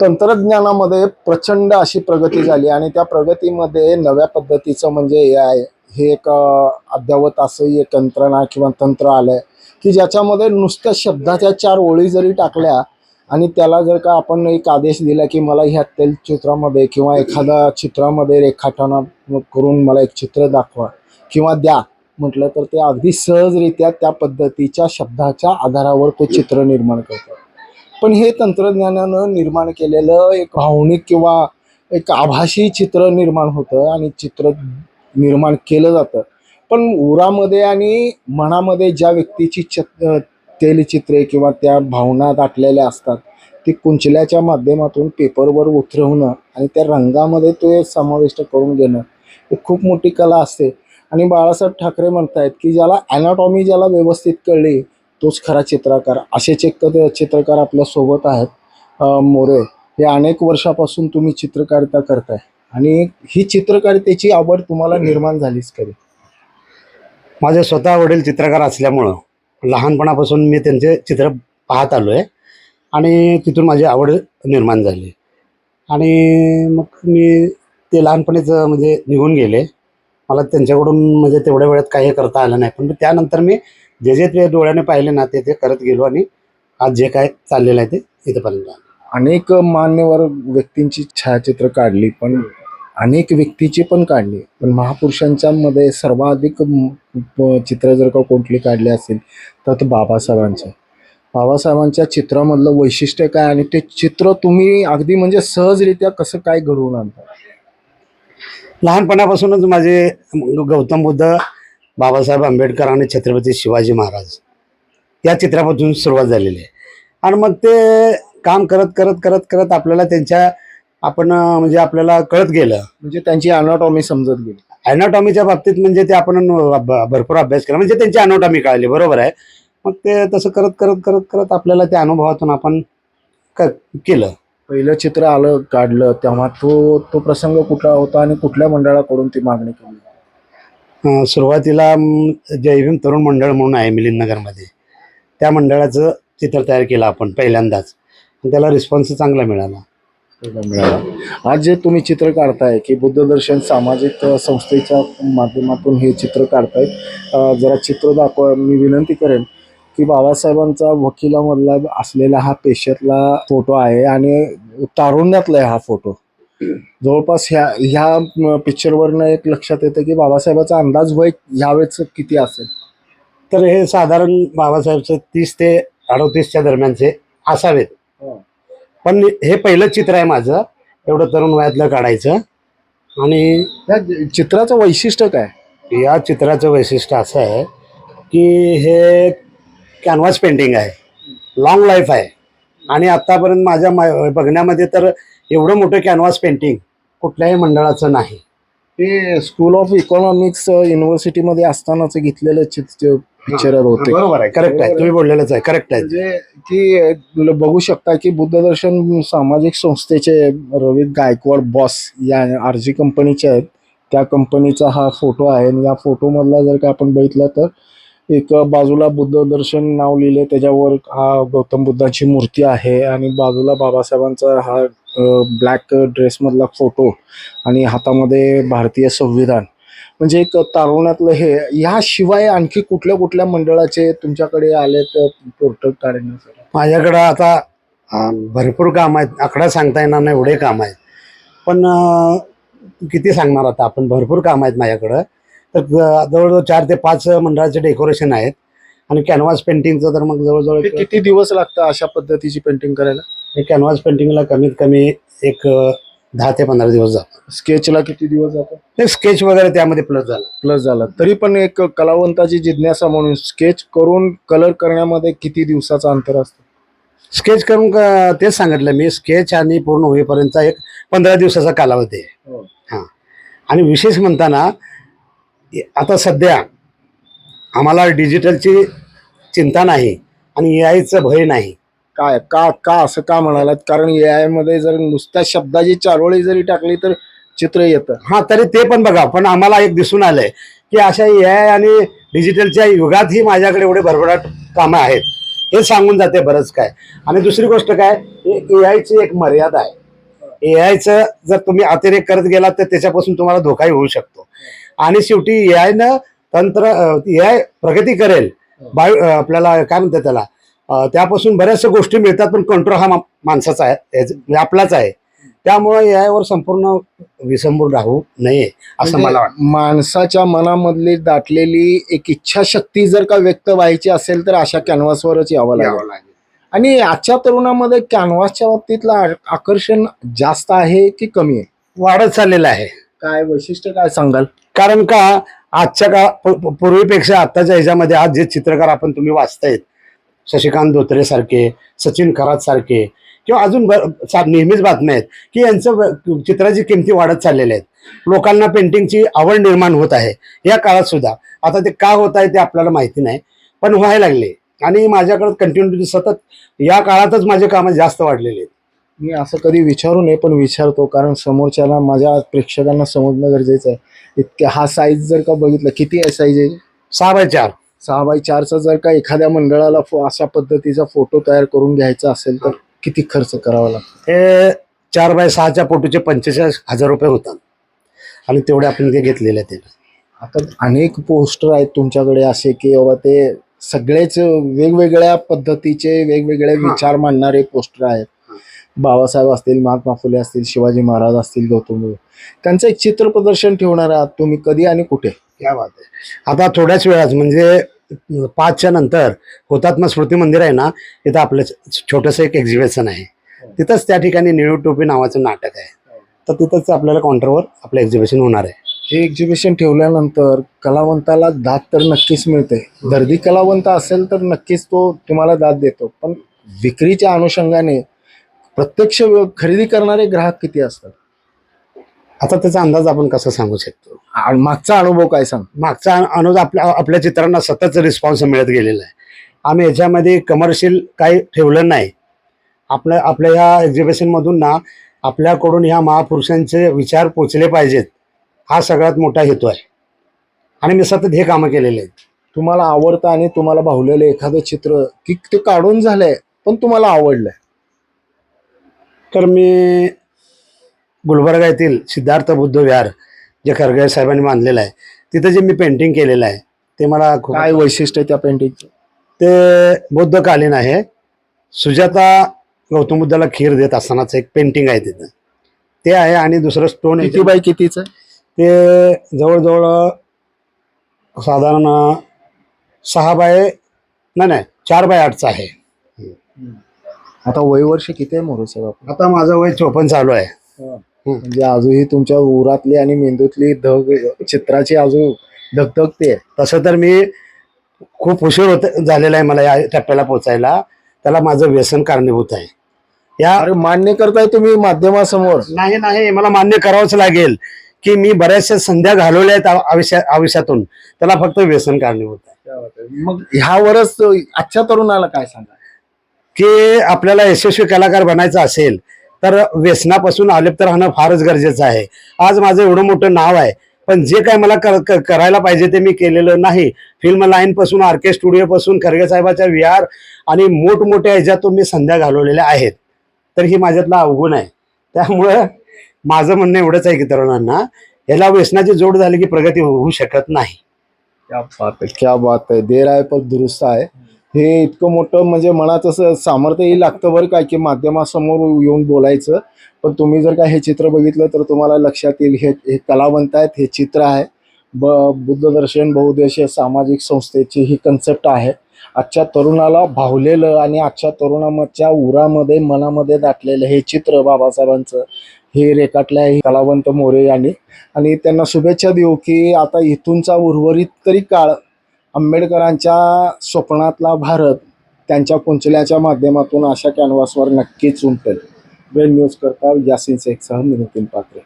तंत्रज्ञानामध्ये प्रचंड अशी प्रगती झाली आणि त्या प्रगतीमध्ये नव्या पद्धतीचं म्हणजे AI हे एक अद्ययावत असं एक यंत्रणा किंवा तंत्र आलंय की ज्याच्यामध्ये नुसत्या शब्दाच्या 4 ओळी जरी टाकल्या आणि त्याला जर का आपण एक आदेश दिला की मला ह्या चित्रामध्ये किंवा एखाद्या चित्रामध्ये रेखाटन करून मला एक चित्र दाखवा किंवा द्या म्हटलं तर ते अगदी सहजरित्या त्या पद्धतीच्या शब्दाच्या आधारावर तो चित्र निर्माण करतो. पण हे तंत्रज्ञानानं निर्माण केलेलं एक भावनिक किंवा एक आभासी चित्र निर्माण होतं आणि चित्र निर्माण केलं जातं. पण उरामध्ये आणि मनामध्ये ज्या व्यक्तीची तैलचित्रे किंवा त्या भावना दाटलेल्या असतात ती कुंचल्याच्या माध्यमातून पेपरवर उतरवणं आणि त्या रंगामध्ये ते समाविष्ट करून घेणं ही खूप मोठी कला असते. आणि बाळासाहेब ठाकरे म्हणतायत की ज्याला ॲनाटॉमी ज्याला व्यवस्थित कळली तोच खरा चित्रकार. असेच एक चित्रकार आपल्यासोबत आहेत. मोरे हे अनेक वर्षापासून तुम्ही चित्रकारिता करताय आणि ही चित्रकारितेची आवड तुम्हाला निर्माण झालीच कधी? माझे स्वतः वडील चित्रकार असल्यामुळं लहानपणापासून मी त्यांचे चित्र पाहत आलो आहे आणि तिथून माझी आवड निर्माण झाली. आणि मग मी ते लहानपणीच म्हणजे निघून गेले. मला त्यांच्याकडून म्हणजे तेवढ्या वेळात काही करता आलं नाही. पण त्यानंतर मी जे ते डोळ्याने पाहिले ना ते करत गेलो आणि आज जे काय चाललेलं आहे ते इथंपर्यंत आलं. अनेक मान्यवर व्यक्तींची छायाचित्र काढली पण अनेक व्यक्तीची पण काढली पण महापुरुषांच्या मध्ये सर्वाधिक चित्र जर का कुठली काढली असेल तर ते बाबासाहेबांच्या चित्रामधलं वैशिष्ट्य काय आणि ते चित्र तुम्ही अगदी म्हणजे सहजरित्या कसं काय घडवून आणता? लहानपणापासूनच माझे गौतम बुद्ध, बाबासाहेब आंबेडकर आणि छत्रपती शिवाजी महाराज या चित्रापासून सुरुवात झालेली आहे. आणि मग ते काम करत करत करत करत आपल्याला त्यांच्या म्हणजे आपल्याला कळत गेलं, म्हणजे त्यांची ॲनाटॉमी समजत गेली. ॲनाटॉमीच्या बाबतीत म्हणजे ते आपण भरपूर अभ्यास केला म्हणजे त्यांची ॲनाटॉमी कळली. बरोबर आहे. मग ते तसं करत करत करत करत आपल्याला त्या अनुभवातून आपण केलं. पहिलं चित्र आलं काढलं तेव्हा तो प्रसंग कुठला होता आणि कुठल्या मंडळाकडून ती मागणी केली? सुरुवातीला जय भीम तरुण मंडळ म्हणून आहे मिलिंदनगरमध्ये, त्या मंडळाचं चित्र तयार केलं आपण पहिल्यांदाच. त्याला रिस्पॉन्स चांगला मिळाला. आज जे तुम्ही चित्र काढताय की बुद्धदर्शन सामाजिक संस्थेच्या माध्यमातून हे चित्र काढताय, जरा चित्र दाखवा. मी विनंती करेन की बाबासाहेबांचा वकिलामधला असलेला हा पेशातला फोटो आहे आणि तारुण्यातला आहे हा फोटो. जवळपास ह्या पिक्चरवरनं एक लक्षात येतं की बाबासाहेबांचा अंदाज वय ह्यावेळेचं किती असेल? तर हे साधारण बाबासाहेबचं 30 ते 38च्या दरम्यानचे असावेत. पण हे पहिलं चित्र आहे माझं एवढं तरुण वयातलं काढायचं. आणि या चित्राचं वैशिष्ट्य काय? या चित्राचं वैशिष्ट्य असं आहे की हे कॅनव्हास पेंटिंग आहे, लॉंग लाईफ आहे. आणि आत्तापर्यंत माझ्या बघण्यामध्ये तर एवढं मोठं कॅनव्हास पेंटिंग कुठल्याही मंडळाचं नाही. ते स्कूल ऑफ इकॉनॉमिक्स युनिव्हर्सिटीमध्ये असतानाच घेतलेलं पिक्चर होते. बरोबर आहे, करेक्ट आहे, तुम्ही बोललेलंच आहे, करेक्ट आहे. म्हणजे की बघू शकता की बुद्धदर्शन सामाजिक संस्थेचे रवी गायकवाड बॉस या RG कंपनीचे आहेत, त्या कंपनीचा हा फोटो आहे. आणि या फोटोमधला जर का आपण बघितलं तर एक बाजूला बुद्धदर्शन नाव लिहिले, त्याच्यावर हा गौतम बुद्धाची मूर्ती आहे आणि बाजूला बाबासाहेबांचा हा ब्लॅक ड्रेसमधला फोटो आणि हातामध्ये भारतीय संविधान. म्हणजे एक तारुण्यातलं हे. ह्याशिवाय आणखी कुठल्या कुठल्या मंडळाचे तुमच्याकडे आले तर पोर्ट्रेट काढण्यासाठी? माझ्याकडं आता भरपूर काम आहेत, आकडा सांगता येणार नाही एवढे काम आहेत. पण किती सांगणार आता आपण, भरपूर काम आहेत माझ्याकडं. तर जवळजवळ 4 ते 5 मंडळाचे डेकोरेशन आहेत. आणि कॅनव्हास पेंटिंगचं तर मग जवळजवळ किती दिवस लागतं अशा पद्धतीची पेंटिंग करायला? हे कॅनव्हास पेंटिंगला कमीत कमी एक 10 ते 15 दिवस जातात. स्केचला किती दिवस जातात? ते स्केच वगैरे त्यामध्ये प्लस झालं. तरी पण एक कलावंताची जिज्ञासा म्हणून स्केच करून कलर करण्यामध्ये किती दिवसाचं अंतर असतं? स्केच करून तेच सांगितलं मी, स्केच आणि पूर्ण होईपर्यंतचा एक 15 दिवसाचा कालावधी आहे. हां. आणि विशेष म्हणताना आता सध्या आम्हाला डिजिटलची चिंता नाही आणि AIचं भय नाही. काय का असं का म्हणालात? कारण AI मध्ये जर नुसत्या शब्दाची चारोळी जरी टाकली तर चित्र येतं. हां, तरी ते पण बघा. पण आम्हाला एक दिसून आलंय की अशा AI आणि डिजिटलच्या युगातही माझ्याकडे एवढे भरभराट कामं आहेत हे सांगून जाते बरंच काय. आणि दुसरी गोष्ट काय, एआयची एक मर्यादा आहे. एआयचं जर तुम्ही अतिरेक करत गेलात तर त्याच्यापासून तुम्हाला धोकाही होऊ शकतो. आणि शेवटी एआयनं एआय प्रगती करेल, आपल्याला काय म्हणतात त्याला, त्यापासून बऱ्याचशा गोष्टी मिळतात, पण कंट्रोल हा माणसाचा आहे, आपलाच आहे. त्यामुळे एआयवर संपूर्ण विसंबून राहू नये असं म्हणजे मला वाटतं. माणसाच्या मनामधली दाटलेली एक इच्छाशक्ती जर का व्यक्त व्हायची असेल तर अशा कॅनव्हासवरच यावं लागेल. आणि आजच्या तरुणामध्ये कॅनव्हासच्या बाबतीतलं आकर्षण जास्त आहे की कमी आहे? वाढत चाललेलं आहे. काय वैशिष्ट्य काय सांगाल? कारण का आजच्या पूर्वीपेक्षा आत्ताच्या ह्याच्यामध्ये आज जे चित्रकार आपण तुम्ही वाचतायत, शशिकांत धोत्रे सारखे, सचिन खरात सारखे, किंवा अजून नेहमीच बातम्या आहेत की यांचं चित्राची किमती वाढत चाललेल्या आहेत. लोकांना पेंटिंगची आवड निर्माण होत आहे या काळात सुद्धा. आता ते का होत आहे ते आपल्याला माहिती नाही, पण व्हायला लागले. आणि माझ्याकडे कंटिन्युटी सतत या काळातच माझे कामं जास्त वाढलेले आहेत. मी असं कधी विचारू नये, पण विचारतो कारण समोरच्याला, माझ्या प्रेक्षकांना समजणं गरजेचं आहे. इतके हा साईज जर का बघितलं, किती आहे साईज आहे? 6x4. 6x4चा जर का एखाद्या मंडळाला अशा पद्धतीचा फोटो तयार करून घ्यायचा असेल तर किती खर्च करावा लागतो? हे 4x6च्या फोटोचे 45,000 रुपये होतात. आणि तेवढे आपण ते घेतलेले आहेत. आता अनेक पोस्टर आहेत तुमच्याकडे असे की बाबा ते सगळेच वेगवेगळ्या पद्धतीचे वेगवेगळे विचार मांडणारे पोस्टर आहेत. बाबासाहेब असतील, महात्मा फुले असतील, शिवाजी महाराज असतील, गौतम बुद्ध, त्यांचं एक चित्र प्रदर्शन ठेवणार आहात तुम्ही, कधी आणि कुठे? क्या बात आहे. आता थोड्याच वेळात म्हणजे 5च्या नंतर हुतात्मा स्मृती मंदिर आहे ना, तिथं आपलं छोटंसं एक एक्झिबिशन आहे. तिथंच त्या ठिकाणी निळू टोपी नावाचं नाटक आहे. तर तिथंच आपल्याला काउंटरवर आपलं एक्झिबिशन होणार आहे. हे एक्झिबिशन ठेवल्यानंतर कलावंताला दाद तर नक्कीच मिळते. दर्दी कलावंत असेल तर नक्कीच तो तुम्हाला दाद देतो, पण विक्रीच्या अनुषंगाने प्रत्यक्ष खरेदी करणारे ग्राहक किती असतात? आता त्याचा अंदाज आपण कसा सांगू शकतो? आणि मागचा अनुभव काय सांग? मागचा अनुभव आपल्या चित्रांना सतत रिस्पॉन्स मिळत गेलेला आहे. आम्ही याच्यामध्ये कमर्शियल काही ठेवलं नाही. आपल्या ह्या एक्झिबिशनमधून ना आपल्याकडून ह्या महापुरुषांचे विचार पोचले पाहिजेत, हा सगळ्यात मोठा हेतू आहे. आणि मी सतत हे कामं केलेले आहेत. तुम्हाला आवडतं आणि तुम्हाला भावलेलं एखादं चित्र की ते काढून झालंय पण तुम्हाला आवडलंय? तर मी गुलबर्गा येथील सिद्धार्थ बुद्ध विहार जे खरगे साहेबांनी बांधलेलं आहे, तिथं जे मी पेंटिंग केलेलं आहे ते मला खूप. काय वैशिष्ट्य आहे त्या पेंटिंगचं? ते बुद्धकालीन आहे. सुजाता गौतम बुद्धाला खीर देत असतानाच एक पेंटिंग आहे तिथं, ते आहे. आणि दुसरं स्टोन किती बाय कितीचं? ते जवळजवळ साधारण 4x8चं आहे. आता वयवर्ष किती आहे मोरे साहेब? आता माझं वय 54 चालू आहे. म्हणजे अजूनही तुमच्या उरातली आणि मेंदूतली चित्राची अजून धगधगते. तसं तर मी खूप उशीर झालेला आहे मला या टप्प्याला पोचायला. त्याला माझं व्यसन कारणीभूत आहे. अरे मान्य करताय तुम्ही माध्यमासमोर? नाही, मला मान्य करावंच लागेल की मी बऱ्याचशा संध्या घालवल्या आहेत आयुष्यातून, त्याला फक्त व्यसन कारणीभूत आहे. मग ह्यावरच आजच्या तरुणाला काय सांगा की आपल्याला यशस्वी कलाकार बनायचं असेल तर व्यसनापासून अलिप्त राहणं फारच गरजेचं आहे. आज माझं एवढं मोठं नाव आहे, पण जे काय मला करायला पाहिजे ते मी केलेलं नाही. फिल्म लाईन पासून, आरके स्टुडिओ पासून, खरगे साहेबाच्या विहार आणि मोठमोठ्या ह्याच्यातून मी संध्या घालवलेल्या आहेत. तर ही माझ्यातला अवगुण आहे. त्यामुळं माझं म्हणणं एवढंच आहे की तरुणांना याला व्यसनाची जोड झाली की प्रगती होऊ शकत नाही. क्या बात आहे, क्या बात आहे. देर आहे पण दुरुस्त आहे. हे इतकं मोठं म्हणजे मनाचं सामर्थ्यही लागतं बरं काय की माध्यमासमोर येऊन बोलायचं. पण तुम्ही जर का हे चित्र बघितलं तर तुम्हाला लक्षात येईल हे कलावंत आहेत. हे चित्र आहे बुद्धदर्शन बहुउद्देशीय सामाजिक संस्थेची ही कन्सेप्ट आहे. आजच्या तरुणाला भावलेलं आणि आजच्या तरुणाच्या उरामध्ये मनामध्ये दाटलेलं हे चित्र बाबासाहेबांचं हे रेखाटलं आहे कलावंत मोरे यांनी. आणि त्यांना शुभेच्छा देऊ की आता इथूनचा उर्वरित तरी काळ आंबेडकरांच्या स्वप्नातला भारत त्यांच्या पुंचल्याच्या माध्यमातून अशा कॅनव्हासवर नक्कीच उमटेल. वेळ न्यूज करता यासिन शेखसह मी नितीन पात्रे.